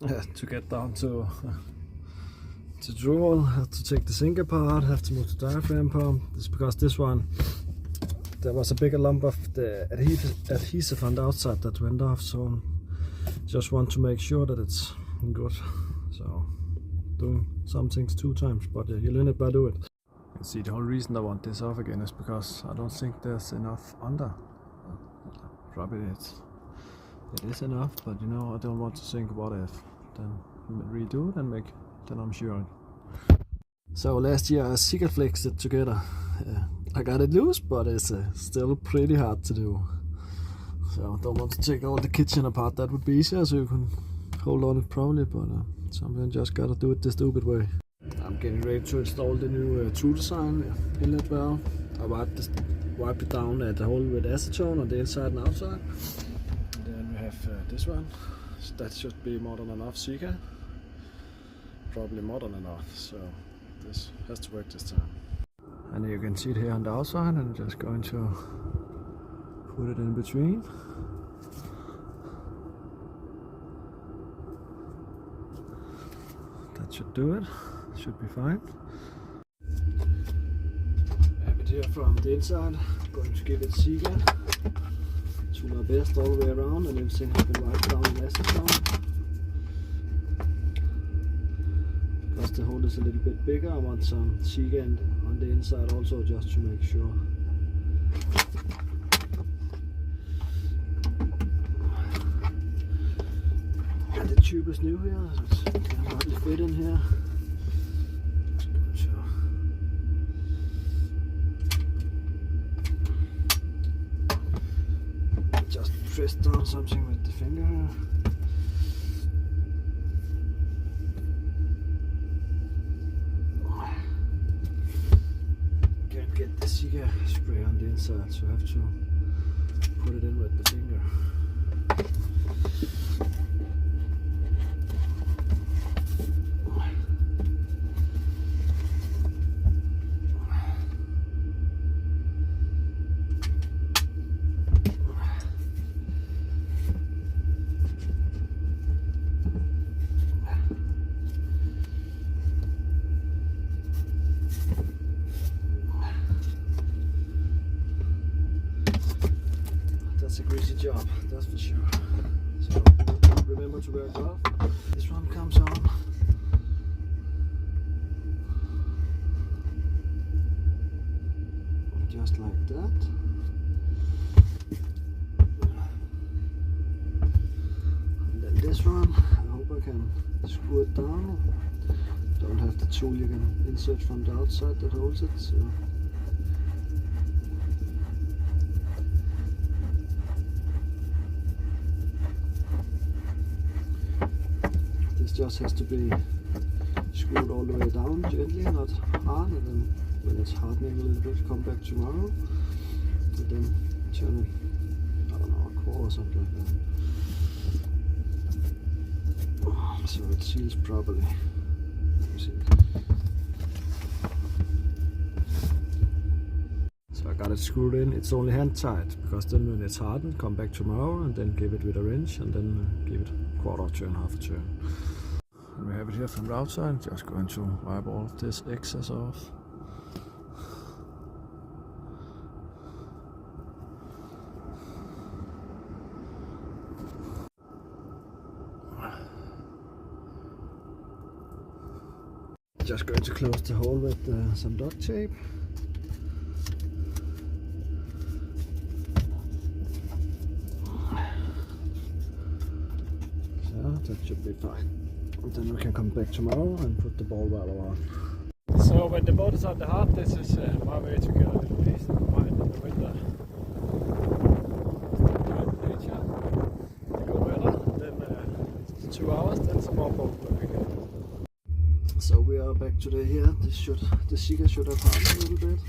to get down to drywall. Have to take the sink apart, have to move the diaphragm pump. It's because this one, there was a bigger lump of the adhesive on the outside that went off, so just want to make sure that it's good. So doing some things 2 times, but you learn it by doing it. You can see the whole reason I want this off again is because I don't think there's enough under. Probably it is enough, but you know, I don't want to think what if. Then redo it and then I'm sure. So last year I flexed it together. I got it loose, but it's still pretty hard to do. So I don't want to take all the kitchen apart. That would be easier, so you can hold on it probably, but sometimes just gotta do it the stupid way. I'm getting ready to install the new truedesign inlet valve. I wiped it down at the hole with acetone on the inside and outside. And then we have this one. So that should be more than enough Sika. Probably more than enough, so this has to work this time. And you can see it here on the outside, and I'm just going to put it in between. That should do it. Should be fine. I have it here from the inside. I'm going to give it Sika to my best all the way around, and everything has been wiped down in acetone. Because the hole is a little bit bigger, I want some Sika on the inside also, just to make sure. And the tube is new here, so it can hardly fit in here. Just press down something with the finger here. Can't get the Sika spray on the inside, so I have to put it in with the finger. That's a greasy job, that's for sure. So remember to wear a glove. This one comes on. Just like that. And then this one, I hope I can screw it down. Don't have the tool you can insert from the outside that holds it. So. This just has to be screwed all the way down gently, not hard, and then when it's hardening a little bit, come back tomorrow, and then turn it, I don't know, a quarter or something like that. So it seals properly. Let me see. So I got it screwed in. It's only hand tight, because then when it's hardened, come back tomorrow and then give it with a wrench, and then give it a quarter turn, half a turn. And we have it here from the outside. Just going to wipe all of this excess off. Just going to close the hole with some duct tape. So that should be fine. And then we can come back tomorrow and put the ball valve on. So when the boat is on the hot, this is my way to get a little peace of mind in the winter. Nature, the good weather, then 2 hours, then some more boat work again. So we are back today here. The Sika should have hardened a little bit.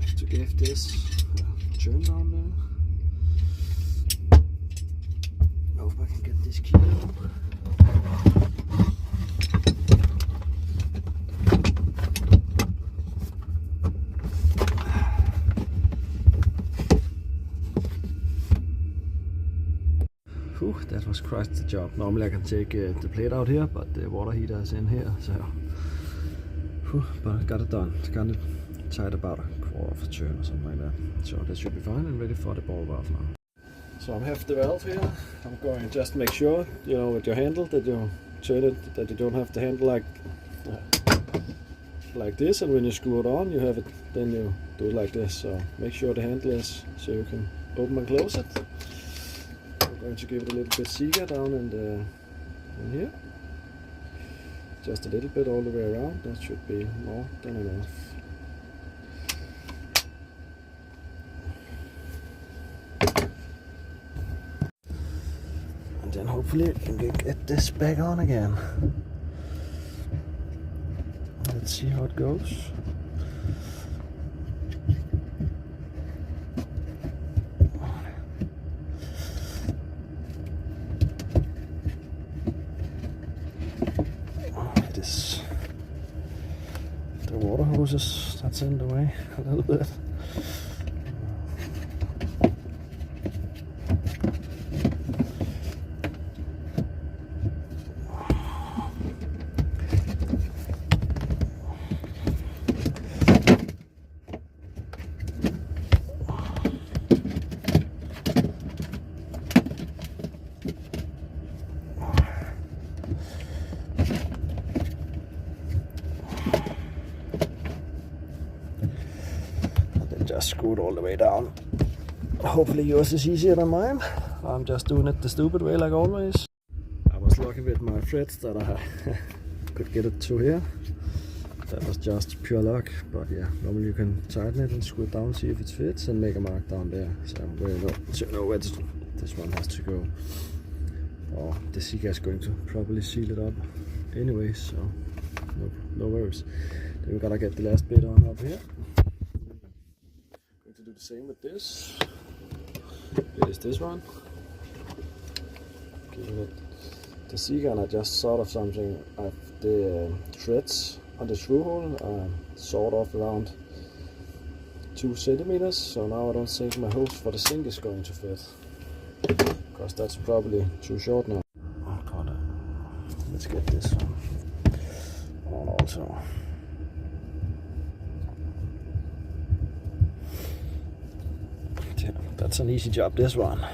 Have to give this a turn down there. I hope I can get this key out. Whew, that was quite the job. Normally I can take the plate out here, but the water heater is in here, so but I got it done. It's kind of tight about a quarter of a turn or something like that. So that should be fine and ready for the ball valve now. So I have the valve here. I'm going to just make sure, you know, with your handle that you turn it, that you don't have the handle like this, and when you screw it on, you have it, then you do it like this. So make sure the handle is so you can open and close it. I'm going to give it a little bit Sega down in here. Just a little bit all the way around. That should be more than enough. And then hopefully we can get this back on again. Let's see how it goes. It is the water hoses that's in the way a little bit. Just screw it all the way down. Hopefully yours is easier than mine. I'm just doing it the stupid way like always. I was lucky with my threads that I could get it to here. That was just pure luck, but yeah, normally you can tighten it and screw it down, see if it fits, and make a mark down there. So I'm going to know where this one has to go. Or the Sega is going to probably seal it up anyway, so no worries. Then we gotta get the last bit on up here. To do the same with this. It is this one. Giving it the Sega, and I just sort of something of the threads on the screw hole sort of around 2 centimeters. So now I don't think my hose for the sink is going to fit, because that's probably too short now. Oh god, let's get this on also. That's an easy job, this one.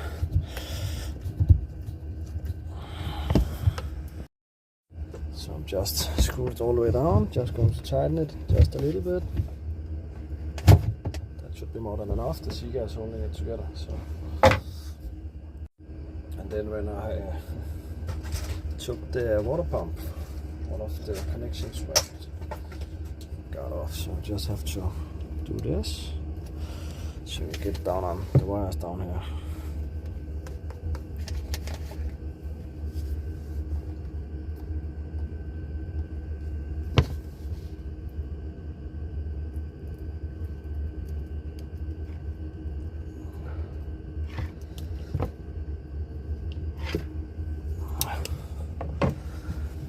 So I'm just screwed it all the way down, just going to tighten it just a little bit. That should be more than enough. The Sega is holding it together. So, and then when I took the water pump, one of the connections got off, so I just have to do this. So you get down on the wires down here.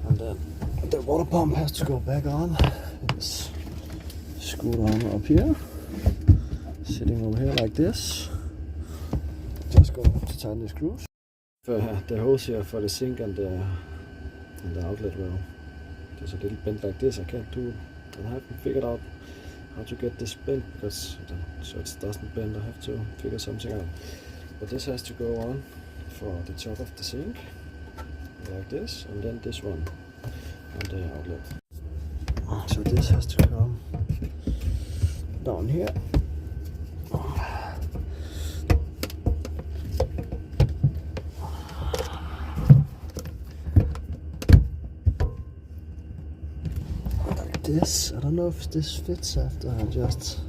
And then the water pump has to go back on. It's screwed on up here. Sitting over here like this. Just go to tighten the screws. The hose here for the sink and the outlet well, there's a little bend like this. I can't do it. I haven't figured out how to get this bent, because so it doesn't bend. I have to figure something out. But this has to go on for the top of the sink like this, and then this one on the outlet. So this has to come down here. This, I don't know if this fits after I just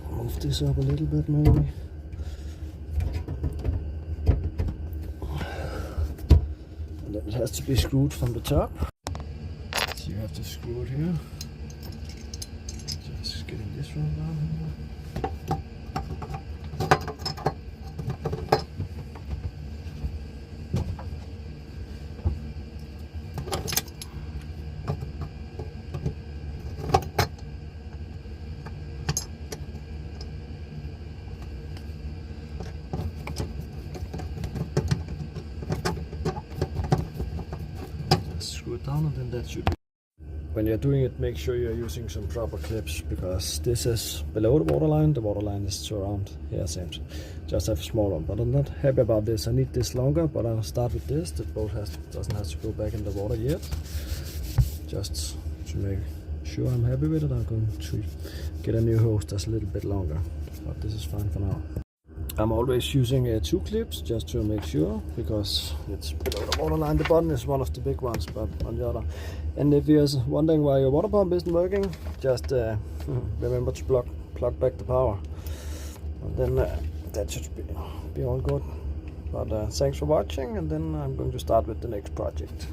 move this up a little bit maybe. And then it has to be screwed from the top. So you have to screw it here. Just getting this one down here. down, and then that should be. When you're doing it, make sure you're using some proper clips, because this is below the waterline. The waterline is to around here, same. Just have a small one, but I'm not happy about this. I need this longer, but I'll start with this. The boat doesn't have to go back in the water yet. Just to make sure I'm happy with it, I'm going to get a new hose that's a little bit longer, but this is fine for now. I'm always using 2 clips just to make sure, because it's below the waterline. The button is one of the big ones, but on the other. And if you're wondering why your water pump isn't working, just remember to plug back the power, and then that should be all good. But thanks for watching, and then I'm going to start with the next project.